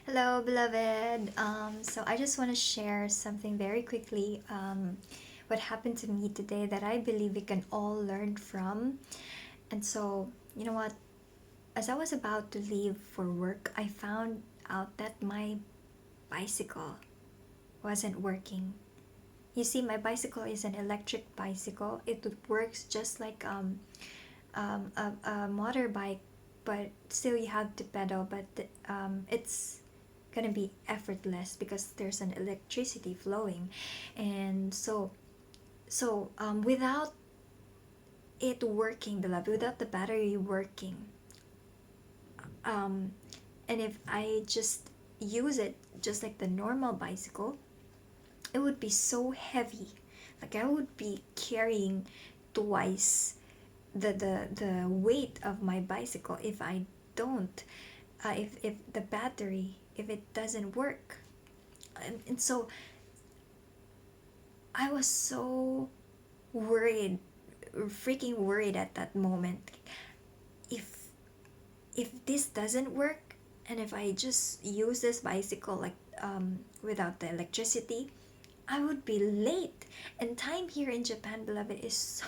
Hello, beloved. So I just want to share something very quickly. What happened to me today that I believe we can all learn from. And so, you know what? As I was about to leave for work, I found out that my bicycle wasn't working. You see, my bicycle is an electric bicycle. It works just like a motorbike, but still you have to pedal. But it's gonna be effortless because there's an electricity flowing, and without it working, beloved, without the battery working, um, and if I just use it just like the normal bicycle, it would be so heavy. Like I would be carrying twice the weight of my bicycle if I don't if the battery if it doesn't work. And so I was so worried, freaking worried at that moment. If this doesn't work, and if I just use this bicycle like without the electricity, I would be late. And time here in Japan, beloved, is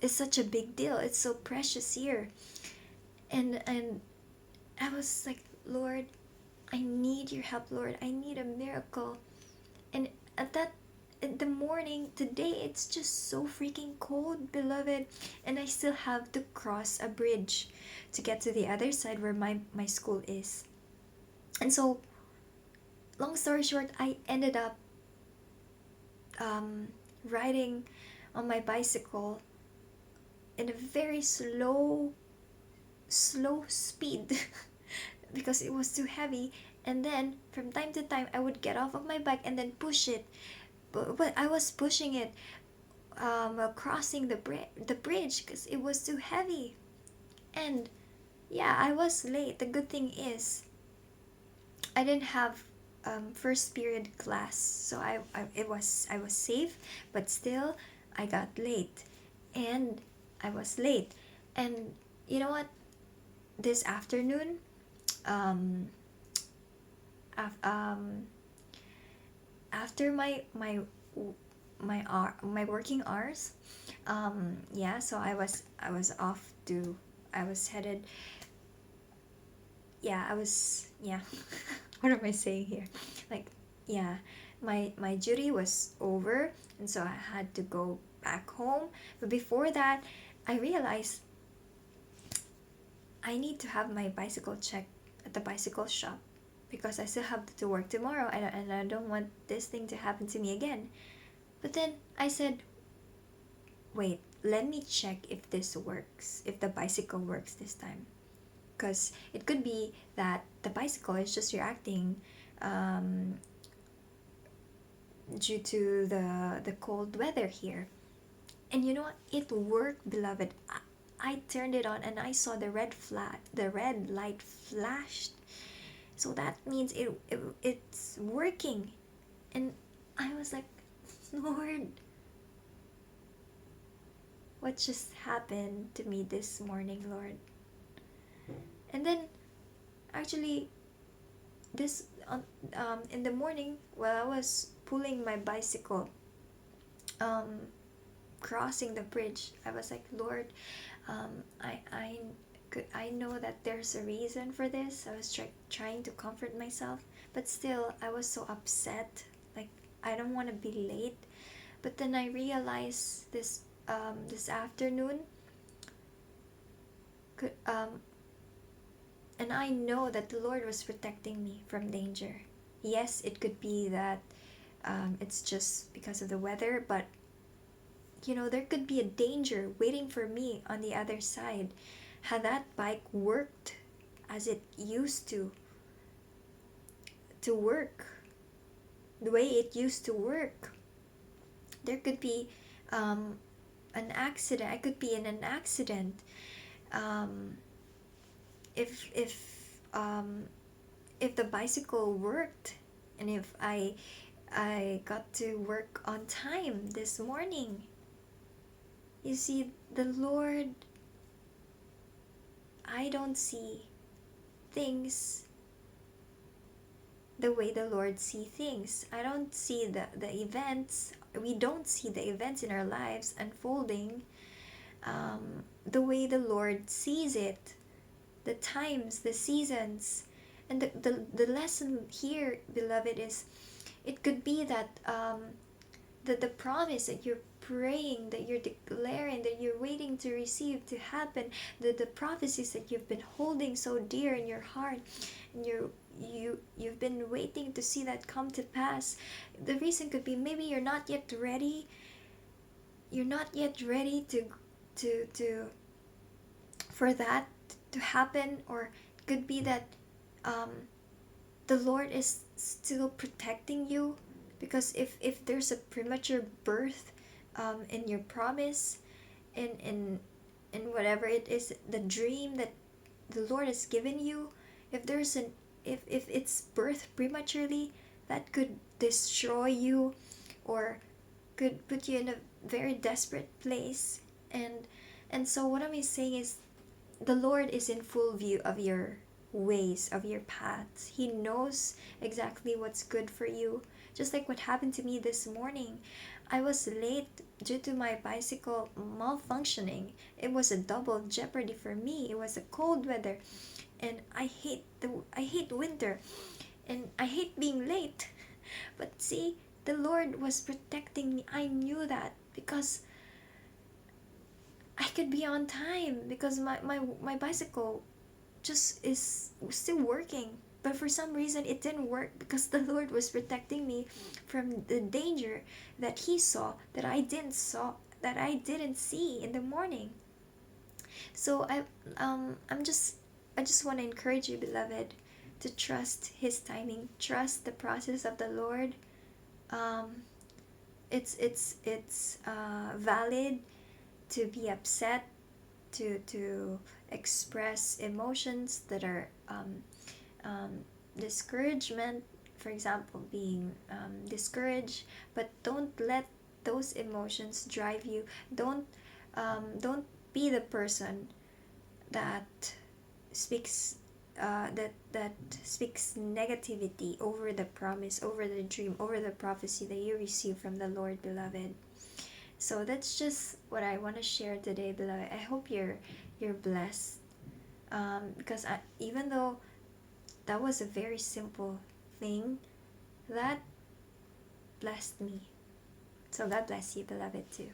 such a big deal. It's so precious here. And I was like, Lord, I need your help, Lord. I need a miracle. And at that in the morning today, it's just so freaking cold, beloved, and I still have to cross a bridge to get to the other side where my school is. And so, long story short, I ended up um, riding on my bicycle in a very slow speed because it was too heavy. And then from time to time, I would get off of my bike and then push it. But I was pushing it crossing the bridge because it was too heavy. And yeah, I was late. The good thing is I didn't have first period class, so I was safe, but still I got late, and I was late. And you know what? This afternoon, um, af- um, after my working hours, yeah, so I was off to I was headed yeah I was yeah what am I saying here, like, yeah, my duty was over, and so I had to go back home. But before that, I realized I need to have my bicycle checked at the bicycle shop because I still have to work tomorrow, and I don't want this thing to happen to me again. But then I said, wait, let me check if this works, if the bicycle works this time. Because it could be that the bicycle is just reacting um, due to the cold weather here. And you know what? It worked, beloved. I turned it on and I saw the red light flashed. So that means it's working. And I was like, Lord, what just happened to me this morning, Lord? And then actually this in the morning while I was pulling my bicycle, um, crossing the bridge, I was like, Lord, I know that there's a reason for this. I was trying to comfort myself, but still I was so upset. Like, I don't want to be late. But then I realized this afternoon, could and I know that the Lord was protecting me from danger. Yes, it could be that it's just because of the weather, but there could be a danger waiting for me on the other side. Had that bike worked as it used to work, the way it used to work, there could be um, an accident. I could be in an accident. Um, if if the bicycle worked, and if I got to work on time this morning. You see, the Lord, I don't see things the way the Lord see things. I don't see the events. We don't see the events in our lives unfolding the way the Lord sees it. The times, the seasons. And the lesson here, beloved, is it could be that the promise that you're praying, that you're declaring, that you're waiting to receive to happen, the prophecies that you've been holding so dear in your heart, and you've been waiting to see that come to pass. The reason could be maybe you're not yet ready. You're not yet ready to for that to happen, or it could be that um, the Lord is still protecting you, because if there's a premature birth in your promise, in whatever it is, the dream that the Lord has given you, if there's an if it's birthed prematurely, that could destroy you, or could put you in a very desperate place. And so what I'm saying is, the Lord is in full view of your ways, of your paths. He knows exactly what's good for you. Just like what happened to me this morning. I was late due to my bicycle malfunctioning. It was a double jeopardy for me. It was a cold weather, and I hate winter, and I hate being late. But see, the Lord was protecting me. I knew that because I could be on time, because my bicycle just is still working. But for some reason it didn't work, because the Lord was protecting me from the danger that He saw, that I didn't see in the morning. So I just want to encourage you, beloved, to trust His timing, trust the process of the Lord. um it's valid to be upset, to express emotions that are um, discouragement, for example, being discouraged. But don't let those emotions drive you. Don't be the person that speaks that speaks negativity over the promise, over the dream, over the prophecy that you receive from the Lord, beloved. So that's just what I want to share today, beloved. I hope you're blessed, because even though that was a very simple thing, that blessed me. So God bless you, beloved, too.